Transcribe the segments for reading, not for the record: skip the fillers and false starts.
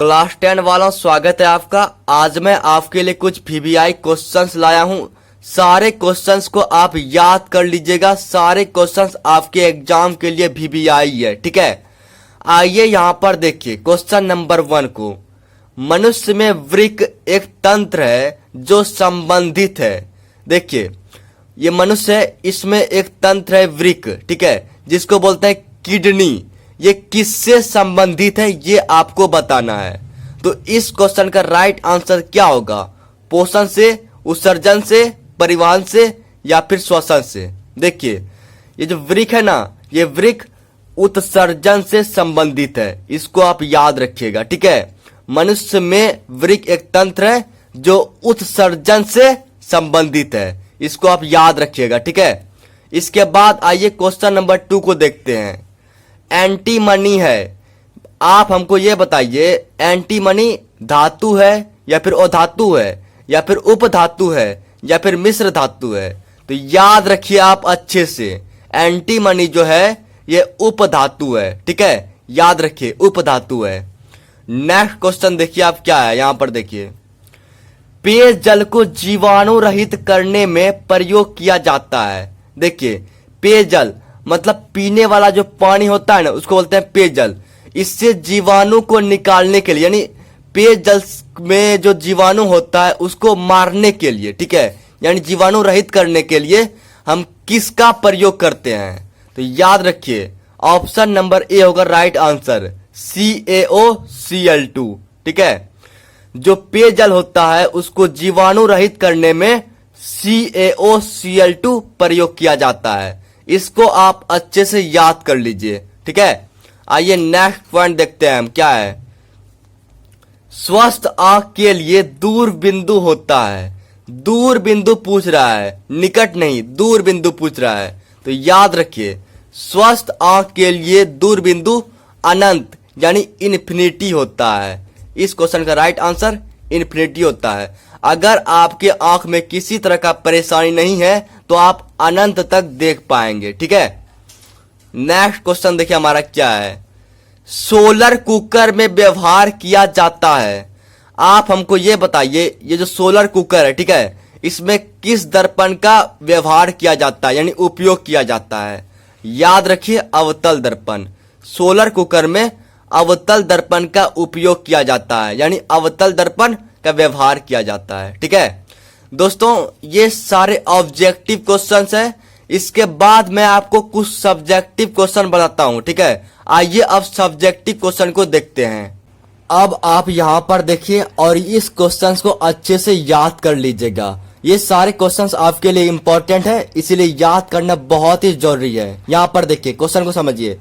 Class 10 वालों, स्वागत है आपका। आज मैं आपके लिए कुछ वीवीआई क्वेश्चंस लाया हूं। सारे क्वेश्चंस को आप याद कर लीजिएगा। सारे क्वेश्चंस आपके एग्जाम के लिए वीवीआई है, ठीक है। आइए यहां पर देखिए क्वेश्चन नंबर 1 को। मनुष्य में वृक्क एक तंत्र है जो संबंधित है। देखिए ये मनुष्य है, इसमें एक तंत्र है वृक्क, ठीक है, जिसको बोलते हैं किडनी। ये किससे संबंधित है ये आपको बताना है। तो इस क्वेश्चन का राइट आंसर क्या होगा? पोषण से, उत्सर्जन से, परिवहन से या फिर श्वसन से। देखिए ये जो वृक्क है ना, ये वृक्क उत्सर्जन से संबंधित है। इसको आप याद रखिएगा, ठीक है। मनुष्य में वृक्क एक तंत्र है जो उत्सर्जन से संबंधित है। इसको आप याद रखिएगा, ठीक है। इसके बाद आइए क्वेश्चन नंबर 2 को देखते हैं। एंटीमनी है, आप हमको ये बताइए एंटीमनी धातु है या फिर अधातु है या फिर उपधातु है या फिर मिश्र धातु है? तो याद रखिए आप अच्छे से, एंटीमनी जो है ये उपधातु है, ठीक है। याद रखिए उपधातु है। नेक्स्ट क्वेश्चन देखिए आप क्या है, यहां पर देखिए। पेयजल को जीवाणु रहित करने में प्रयोग किया जाता है। देखिए पेयजल मतलब पीने वाला जो पानी होता है ना, उसको बोलते हैं पेयजल। इससे जीवाणु को निकालने के लिए, यानी पेयजल में जो जीवाणु होता है उसको मारने के लिए, ठीक है, यानी जीवाणु रहित करने के लिए हम किसका प्रयोग करते हैं? तो याद रखिए ऑप्शन नंबर ए होगा राइट आंसर, CaOCl2, ठीक है। जो पेयजल होता है उसको जीवाणु रहित करने में CaOCl2 प्रयोग किया जाता है। इसको आप अच्छे से याद कर लीजिए, ठीक है। आइए नेक्स्ट पॉइंट देखते हैं हम क्या है। स्वस्थ आंख के लिए दूर बिंदु होता है। दूर बिंदु पूछ रहा है, निकट नहीं, दूर बिंदु पूछ रहा है। तो याद रखिए स्वस्थ आंख के लिए दूर बिंदु अनंत यानी इन्फिनिटी होता है। इस क्वेश्चन का राइट आंसर इन्फिनिटी होता है। अगर आपके आंख में किसी तरह का परेशानी नहीं है तो आप अनंत तक देख पाएंगे, ठीक है। नेक्स्ट क्वेश्चन देखिए हमारा क्या है। सोलर कुकर में व्यवहार किया जाता है। आप हमको ये बताइए ये जो सोलर कुकर है, ठीक है, इसमें किस दर्पण का व्यवहार किया जाता है यानी उपयोग किया जाता है? याद रखिए अवतल दर्पण। सोलर कुकर में अवतल दर्पण का उपयोग किया जाता है, यानी अवतल दर्पण का व्यवहार किया जाता है, ठीक है। दोस्तों ये सारे ऑब्जेक्टिव क्वेश्चंस हैं। इसके बाद मैं आपको कुछ सब्जेक्टिव क्वेश्चन बताता हूं, ठीक है। आइए अब सब्जेक्टिव क्वेश्चन को देखते हैं। अब आप यहां पर देखिए और इस क्वेश्चंस को अच्छे से याद कर लीजिएगा। ये सारे क्वेश्चंस आपके लिए इंपॉर्टेंट है, इसीलिए याद करना बहुत ही जरूरी है। यहां पर देखिए क्वेश्चन को समझिए।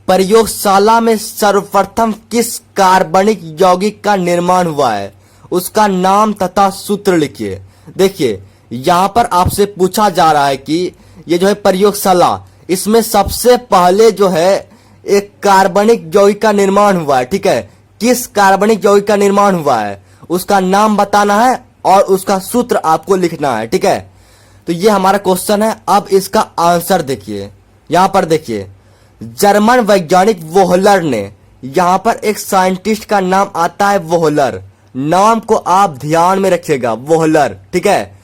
प्रयोगशाला में सर्वप्रथम किस कार्बनिक यौगिक का निर्माण हुआ है? उसका नाम तथा सूत्र लिखिए। देखिए यहां पर आपसे पूछा जा रहा है कि ये जो है प्रयोगशाला, इसमें सबसे पहले जो है एक कार्बनिक यौगिक का निर्माण हुआ है, ठीक है। किस कार्बनिक यौगिक का निर्माण हुआ है उसका नाम बताना है और उसका सूत्र आपको लिखना है, ठीक है। तो ये हमारा क्वेश्चन है। अब इसका आंसर देखिए, यहां पर देखिए जर्मन वैज्ञानिक वोहलर ने, यहां पर एक साइंटिस्ट का नाम आता है वोहलर। नाम को आप ध्यान में रखिएगा, वोहलर, ठीक है।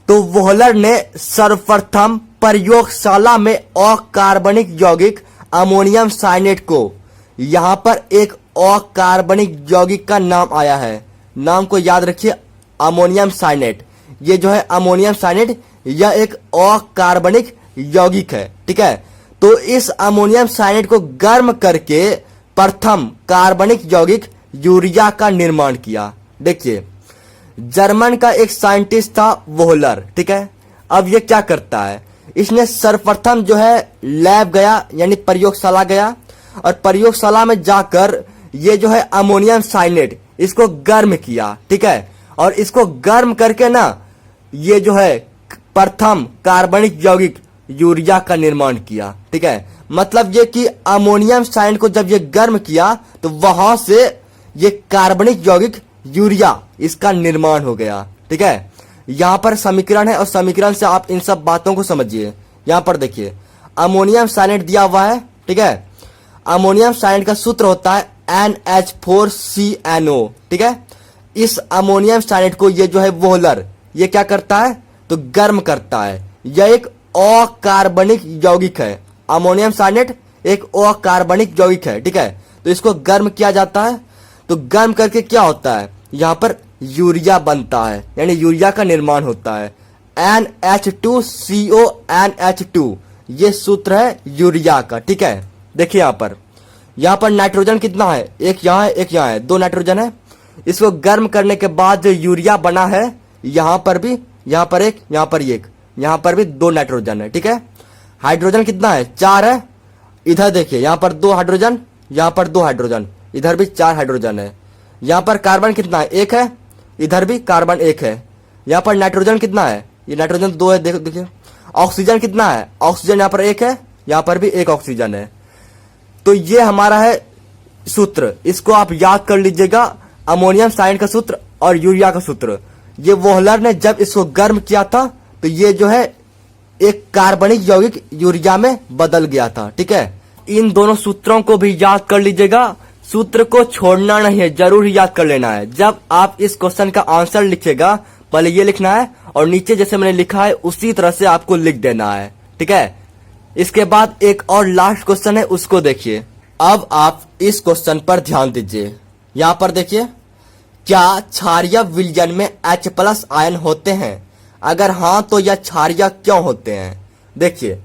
तो वोहलर ने सर्वप्रथम प्रयोगशाला में अकार्बनिक यौगिक अमोनियम साइनेट को, यहां पर एक अकार्बनिक यौगिक का नाम आया है। नाम को याद रखिए अमोनियम साइनेट। ये जो है अमोनियम साइनेट यह एक अकार्बनिक यौगिक है, ठीक है। तो इस अमोनियम साइनेट को गर्म करके प्रथम कार्बनिक यौगिक यूरिया का निर्माण किया। देखिए जर्मन का एक साइंटिस्ट था वोहलर, ठीक है। अब ये क्या करता है, इसने सर्वप्रथम जो है लैब गया यानी प्रयोगशाला गया और प्रयोगशाला में जाकर ये जो है अमोनियम साइनेट इसको गर्म किया, ठीक है। और इसको गर्म करके ना ये जो है प्रथम कार्बनिक यौगिक यूरिया का निर्माण किया, ठीक है। मतलब ये कि अमोनियम साइनेट को जब ये गर्म किया तो वहां से ये कार्बनिक यौगिक यूरिया इसका निर्माण हो गया, ठीक है। यहां पर समीकरण है और समीकरण से आप इन सब बातों को समझिए। यहां पर देखिए अमोनियम साइनेट दिया हुआ है, ठीक है। अमोनियम साइनेट का सूत्र होता है NH4CNO, ठीक है। इस अमोनियम साइनाइड को ये जो है वोहलर ये क्या करता है तो गर्म करता है। यह एक अकार्बनिक यौगिक है। अमोनियम साइनाइड एक अकार्बनिक यौगिक है, ठीक है। तो इसको गर्म किया जाता है, तो गर्म करके क्या होता है यहां पर यूरिया बनता है, यानी यूरिया का निर्माण होता है। NH2CO NH2 ये सूत्र है यूरिया का, ठीक है। देखिए यहां पर नाइट्रोजन कितना है, एक यहां है एक यहां है, 2 नाइट्रोजन है। इसको गर्म करने के बाद जो यूरिया बना है यहां पर भी, यहां पर एक, यहां पर एक, यहां पर भी 2 नाइट्रोजन है, ठीक है। हाइड्रोजन कितना है 4 है। इधर देखिए यहां पर 2 हाइड्रोजन, यहां पर 2 हाइड्रोजन, इधर भी 4 हाइड्रोजन है। यहां पर कार्बन कितना है 1 है, इधर भी कार्बन 1 है। यहां पर नाइट्रोजन कितना है, ये नाइट्रोजन 2 है, देखो देखिए। ऑक्सीजन कितना है, ऑक्सीजन यहां पर 1 है, यहां पर भी 1 ऑक्सीजन है। तो ये हमारा है सूत्र, इसको आप याद कर लीजिएगा, अमोनियम साइनाइड का सूत्र और यूरिया का सूत्र। ये वोहलर ने जब इसको गर्म किया था तो ये जो है एक कार्बनिक यौगिक यूरिया में बदल गया था, ठीक है। इन दोनों सूत्रों को भी याद कर लीजिएगा, सूत्र को छोड़ना नहीं है, जरूर ही याद कर लेना है। जब आप इस क्वेश्चन का आंसर लिखिएगा पहले ये लिखना है और नीचे जैसे मैंने लिखा है उसी तरह से आपको लिख देना है, ठीक है। इसके बाद एक और लास्ट क्वेश्चन है, उसको देखिए। अब आप इस क्वेश्चन पर ध्यान दीजिए। यहां पर देखिए, क्या क्षारीय विलयन में H+ आयन होते हैं? अगर हां तो यह क्षारीय क्यों होते हैं? देखिए,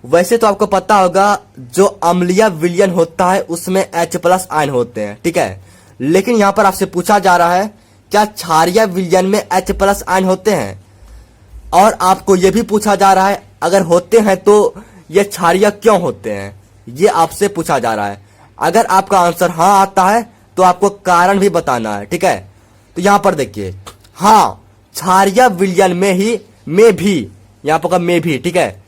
वैसे तो आपको पता होगा जो अम्लीय विलयन होता है उसमें H+ आयन होते हैं, ठीक है। लेकिन यहां पर आपसे पूछा जा रहा है क्या क्षारीय विलयन में H+ आयन होते हैं, और आपको यह भी पूछा जा रहा है अगर होते हैं तो ये क्षारीय क्यों होते हैं, ये आपसे पूछा जा रहा है। अगर आपका आंसर हां आता है तो आपको कारण भी बताना है, ठीक है। तो यहां पर देखिए, हां क्षारीय विलयन में भी यहां पर में भी, ठीक है।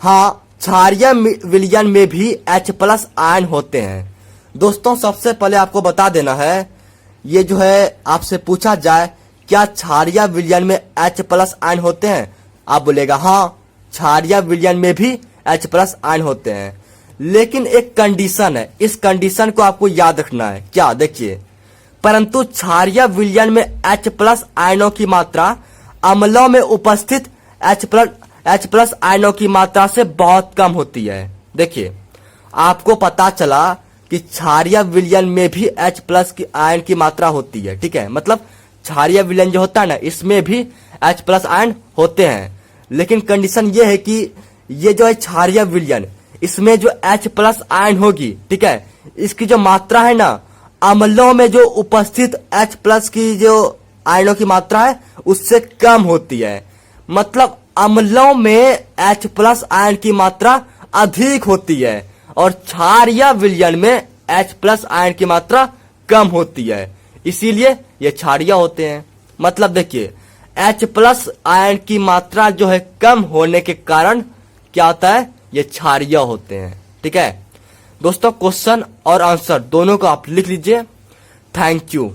हां क्षारीय विलयन में भी H+ आयन होते हैं। दोस्तों सबसे पहले आपको बता देना है, ये जो है आपसे पूछा जाए क्या क्षारीय विलयन में H+ आयन होते हैं, आप बोलेगा हां क्षारीय विलयन में भी H+ आयन होते हैं। लेकिन एक कंडीशन है, इस कंडीशन को आपको याद रखना है। क्या, देखिए, परंतु क्षारीय विलयन में H+ आयनों की मात्रा अम्लों में उपस्थित H+ आयनों की मात्रा से बहुत कम होती है। देखिए, आपको पता चला कि क्षारीय विलयन में भी H+ की आयन की मात्रा होती है, ठीक है। मतलब क्षारीय विलयन जो होता है ना, इसमें भी H+ आयन होते हैं। लेकिन कंडीशन ये है कि ये जो है क्षारीय विलयन, इसमें जो H+ आयन होगी, ठीक है, इसकी जो मात्रा है ना, अम्लों में जो उपस्थित H+ की जो आयनों की मात्रा है उससे कम होती है। मतलब अम्लों में H+ आयन की मात्रा अधिक होती है और क्षारीय विलयन में H+ आयन की मात्रा कम होती है, इसीलिए ये क्षारीय होते हैं। मतलब देखिए, H+ आयन की मात्रा जो है कम होने के कारण क्या होता है, ये क्षारीय होते हैं, ठीक है। दोस्तों क्वेश्चन और आंसर दोनों को आप लिख लीजिए। Thank you.